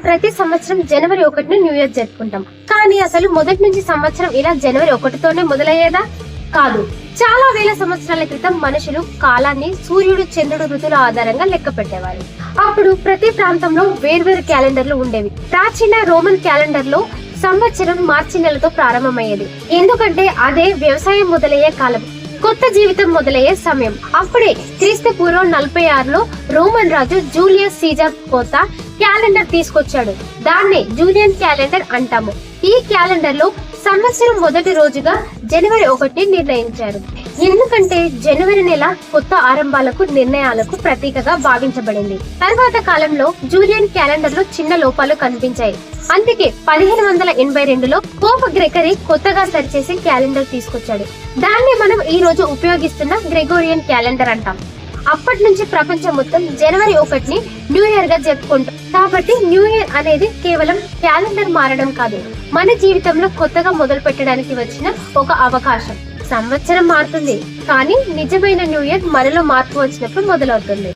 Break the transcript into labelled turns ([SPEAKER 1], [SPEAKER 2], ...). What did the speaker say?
[SPEAKER 1] ప్రతి సంవత్సరం జనవరి 1న new year జరుపుకుంటాం. కానీ అసలు మొదటి నుంచి సంవత్సరం ఇలా జనవరి 1తోనే మొదలయ్యేదా? కాదు. చాలా వేల సంవత్సరాల క్రితం మనుషులు కాలాన్ని సూర్యుడు, చంద్రుడు, ఋతుల ఆధారంగా లెక్క పెట్టేవారు. అప్పుడు ప్రతి ప్రాంతంలో వేర్వేరు క్యాలెండర్లు ఉండేవి. ప్రాచీన రోమన్ క్యాలెండర్ లో సంవత్సరం మార్చి నెలతో ప్రారంభమయ్యేది. ఎందుకంటే అదే వ్యవసాయం మొదలయ్యే కాలం, కొత్త జీవితం మొదలయ్యే సమయం. అప్పుడే క్రీస్తు పూర్వం 46లో రోమన్ రాజు జూలియస్ సీజర్ కొత్త క్యాలెండర్ తీసుకొచ్చాడు. దాన్నే జూలియన్ క్యాలెండర్ అంటాము. ఈ క్యాలెండర్ లో సంవత్సరం మొదటి రోజుగా జనవరి 1ని నిర్ణయించారు. ఎందుకంటే జనవరి నెల కొత్త ఆరంభాలకు, నిర్ణయాలకు ప్రతీకగా భావించబడింది. తర్వాత కాలంలో జూలియన్ క్యాలెండర్ లో చిన్న లోపాలు కనిపించాయి. అందుకే 1582లో పోప్ గ్రెగరీ కొత్తగా సరిచేసి క్యాలెండర్ తీసుకొచ్చాడు. దాన్ని మనం ఈ రోజు ఉపయోగిస్తున్న గ్రెగోరియన్ క్యాలెండర్ అంటాం. అప్పటి నుంచి ప్రపంచం మొత్తం జనవరి 1ని న్యూ ఇయర్ గా జరుపుకుంటాం. కాబట్టి న్యూ ఇయర్ అనేది కేవలం క్యాలెండర్ మారడం కాదు, మన జీవితంలో కొత్తగా మొదలు పెట్టడానికి వచ్చిన ఒక అవకాశం. సంవత్సరం మారుతుంది, కానీ నిజమైన న్యూ ఇయర్ మనలో మార్పు వచ్చినప్పుడు మొదలవుతుంది.